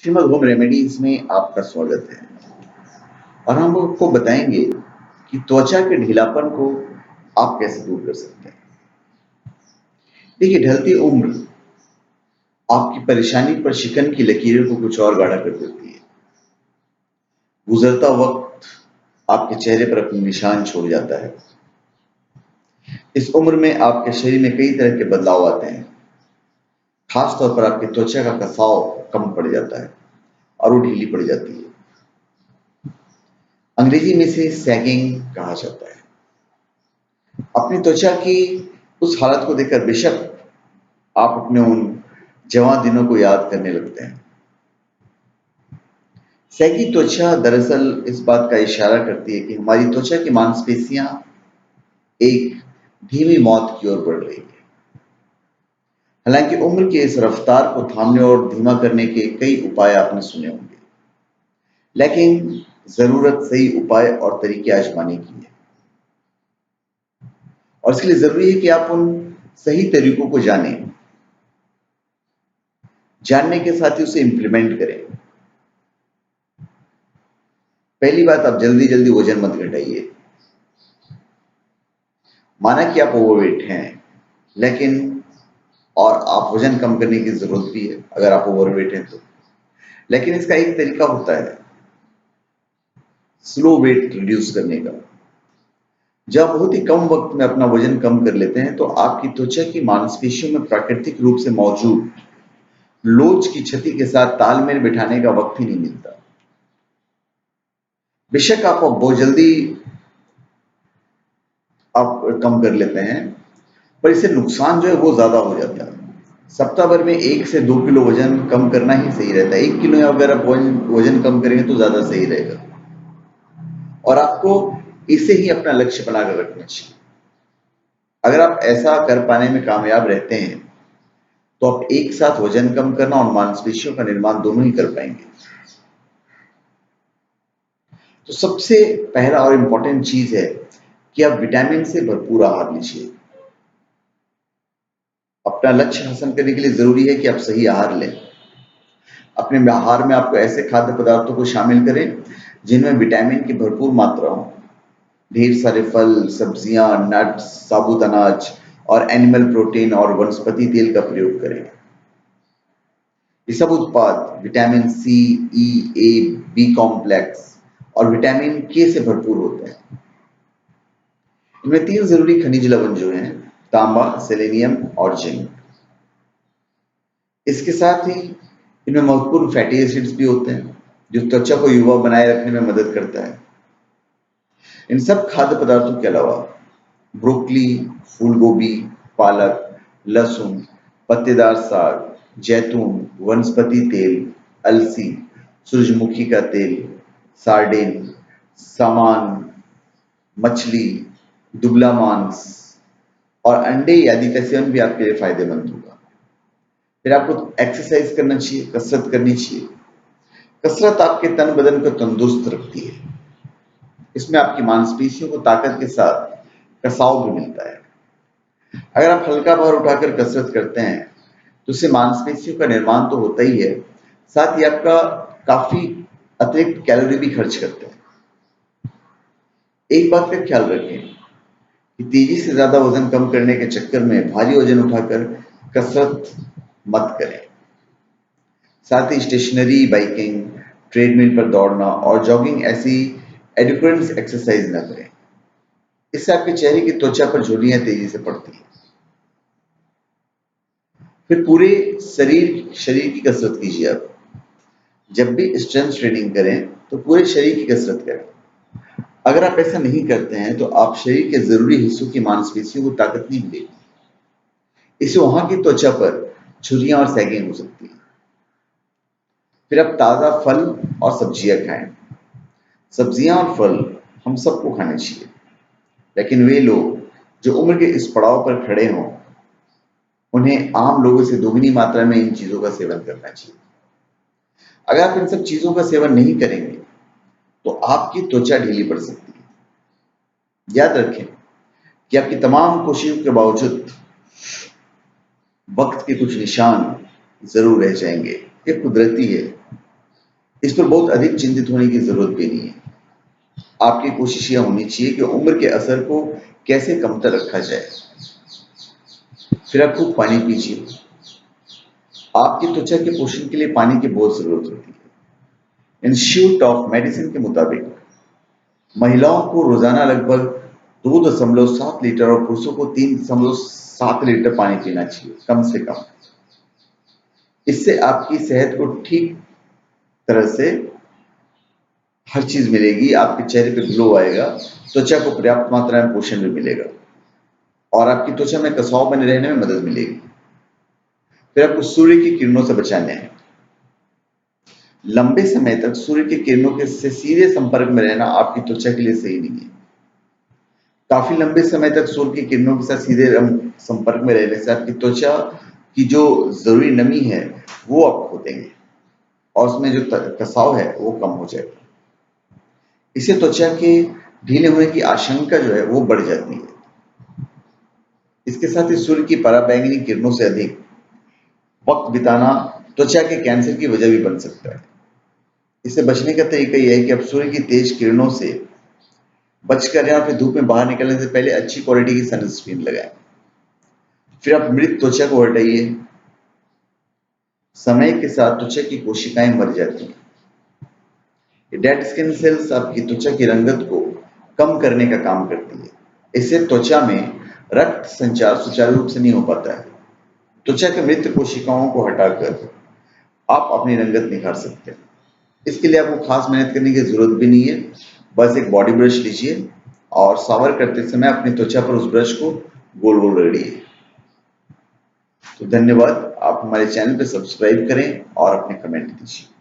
Shrimad home remedies में आपका स्वागत है और हम आपको बताएंगे कि त्वचा के ढीलापन को आप कैसे दूर कर सकते हैं। देखिए, ढलती उम्र आपकी परेशानी पर शिकन की लकीरों को कुछ और गाढ़ा कर देती है। गुजरता वक्त आपके चेहरे पर अपने निशान छोड़ जाता है। इस उम्र में आपके शरीर में कई तरह के बदलाव आते हैं। खास तौर पर आपकी त्वचा का कसाव कम पड़ जाता है और वो ढीली पड़ जाती है। अंग्रेजी में इसे सैगिंग कहा जाता है। अपनी त्वचा की उस हालत को देखकर बेशक आप अपने उन जवान दिनों को याद करने लगते हैं। सैगी त्वचा दरअसल इस बात का इशारा करती है कि हमारी त्वचा की मांसपेशियां एक धीमी मौत की ओर बढ़ रही है। हालांकि उम्र की इस रफ्तार को थामने और धीमा करने के कई उपाय आपने सुने होंगे, लेकिन जरूरत सही उपाय और तरीके आजमाने की है। और इसके लिए जरूरी है कि आप उन सही तरीकों को जानने के साथ ही उसे इंप्लीमेंट करें। पहली बात, आप जल्दी जल्दी वजन मत घटाइए। माना कि आप ओवरवेट हैं, लेकिन और आप वजन कम करने की जरूरत भी है अगर आप ओवरवेट हैं तो। लेकिन इसका एक तरीका होता है स्लो वेट रिड्यूस करने का। जब बहुत ही कम वक्त में अपना वजन कम कर लेते हैं तो आपकी त्वचा की मांसपेशियों में प्राकृतिक रूप से मौजूद लोच की क्षति के साथ तालमेल बिठाने का वक्त ही नहीं मिलता। बेशक आप बहुत जल्दी आप कम कर लेते हैं, पर इससे नुकसान जो है वो ज्यादा हो जाता है। सप्ताह भर में 1 से 2 किलो वजन कम करना ही सही रहता है। 1 किलो अगर आप वजन कम करेंगे तो ज्यादा सही रहेगा और आपको इसे ही अपना लक्ष्य बनाकर रखना चाहिए। अगर आप ऐसा कर पाने में कामयाब रहते हैं तो आप एक साथ वजन कम करना और मांसपेशियों का निर्माण दोनों ही कर पाएंगे। तो सबसे पहला और इम्पोर्टेंट चीज है कि आप विटामिन से भरपूर आहार लीजिए। अपना लक्ष्य हासिल करने के लिए जरूरी है कि आप सही आहार लें। अपने आहार में आपको ऐसे खाद्य पदार्थों को शामिल करें जिनमें विटामिन की भरपूर मात्रा हो। ढेर सारे फल, सब्जियां, नट्स, साबुत अनाज और एनिमल प्रोटीन और वनस्पति तेल का प्रयोग करें। ये सब उत्पाद विटामिन सी, ई, ए, बी कॉम्प्लेक्स और विटामिन के से भरपूर होते हैं। इनमें 3 जरूरी खनिज लवण जो हैं, तांबा, सेलेनियम और जिंक। इसके साथ ही इनमें महत्वपूर्ण फैटी एसिड्स भी होते हैं जो त्वचा को युवा बनाए रखने में मदद करता है। इन सब खाद्य पदार्थों के अलावा ब्रोकली, फूल गोभी, पालक, लहसुन, पत्तेदार साग, जैतून, वनस्पति तेल, अलसी, सूरजमुखी का तेल, सार्डिन, सामान, मछली, दुबला मांस और अंडे आदि का सेवन भी आपके लिए फायदेमंद होगा। फिर आपको एक्सरसाइज करना चाहिए, कसरत करनी चाहिए। कसरत आपके तन बदन को तंदुरुस्त रखती है। इसमें आपकी मांसपेशियों को ताकत के साथ कसाव भी मिलता है। अगर आप हल्का भार उठाकर कसरत करते हैं तो उससे मांसपेशियों का निर्माण तो होता ही है, साथ ही आपका काफी अतिरिक्त कैलोरी भी खर्च करते हैं। एक बात का ख्याल रखें कि तेजी से ज्यादा वजन कम करने के चक्कर में भारी वजन उठाकर कसरत मत करें। साथ ही स्टेशनरी बाइकिंग, ट्रेडमिल पर दौड़ना और जॉगिंग ऐसी एडिक्वेंस एक्सरसाइज न करें। इससे आपके चेहरे की त्वचा पर झुर्रियां तेजी से पड़ती हैं। फिर पूरे शरीर शरीर की कसरत कीजिए। आप जब भी स्ट्रेंथ ट्रेनिंग करें तो पूरे शरीर की कसरत करें। अगर आप ऐसा नहीं करते हैं तो आप शरीर के जरूरी हिस्सों की मांसपेशियों को ताकत नहीं मिलेगी। इससे वहां की त्वचा पर झुर्रियां और सैगिंग हो सकती है। फिर आप ताजा फल और सब्जियां खाएं। सब्जियां और फल हम सबको खाने चाहिए, लेकिन वे लोग जो उम्र के इस पड़ाव पर खड़े हों उन्हें आम लोगों से दोगुनी मात्रा में इन चीजों का सेवन करना चाहिए। अगर आप इन सब चीजों का सेवन नहीं करेंगे तो आपकी त्वचा ढीली पड़ सकती है। याद रखें कि आपकी तमाम कोशिशों के बावजूद वक्त के कुछ निशान जरूर रह जाएंगे। ये कुदरती है। इस पर बहुत अधिक चिंतित होने की जरूरत भी नहीं है। आपकी कोशिश यह होनी चाहिए कि उम्र के असर को कैसे कमतर रखा जाए। फिर आप खूब पानी पीजिए। आपकी त्वचा के पोषण के लिए पानी की बहुत जरूरत होती है। इंस्टीट्यूट ऑफ मेडिसिन के मुताबिक महिलाओं को रोजाना लगभग 2.7 लीटर और पुरुषों को 3.7 लीटर पानी पीना चाहिए, कम से कम। इससे आपकी सेहत को ठीक तरह से हर चीज मिलेगी, आपके चेहरे पे ग्लो आएगा, त्वचा को पर्याप्त मात्रा में पोषण भी मिलेगा और आपकी त्वचा में कसाव बने रहने में मदद मिलेगी। फिर आपको सूर्य की किरणों से बचाने हैं। लंबे समय तक सूर्य की किरणों के से सीधे संपर्क में रहना आपकी त्वचा के लिए सही नहीं है। काफी लंबे समय तक सूर्य की किरणों के साथ सीधे संपर्क में रहने से आपकी त्वचा की जो जरूरी नमी है वो आप खो देंगे और उसमें जो कसाव है वो कम हो जाएगा। इससे त्वचा के ढीले होने की आशंका जो है वो बढ़ जाती है। इसके साथ ही सूर्य की पराबैंगनी किरणों से अधिक वक्त बिताना त्वचा के कैंसर की वजह भी बन सकता है। इससे बचने का तरीका यह है कि आप सूर्य की तेज किरणों से बचकर या फिर धूप में बाहर निकलने से पहले अच्छी क्वालिटी की सनस्क्रीन लगाएं। फिर आप मृत त्वचा को हटाइए। समय के साथ त्वचा की कोशिकाएं मर जाती हैं। डेड स्किन सेल्स आपकी त्वचा की रंगत को कम करने का काम करती है। इससे त्वचा में रक्त संचार सुचारू रूप से नहीं हो पाता है। त्वचा के मृत कोशिकाओं को हटाकर आप अपनी रंगत निखार सकते हैं। इसके लिए आपको खास मेहनत करने की जरूरत भी नहीं है। बस एक बॉडी ब्रश लीजिए और शावर करते समय अपनी त्वचा पर उस ब्रश को गोल गोल रगड़िए। तो धन्यवाद। आप हमारे चैनल पर सब्सक्राइब करें और अपने कमेंट दीजिए।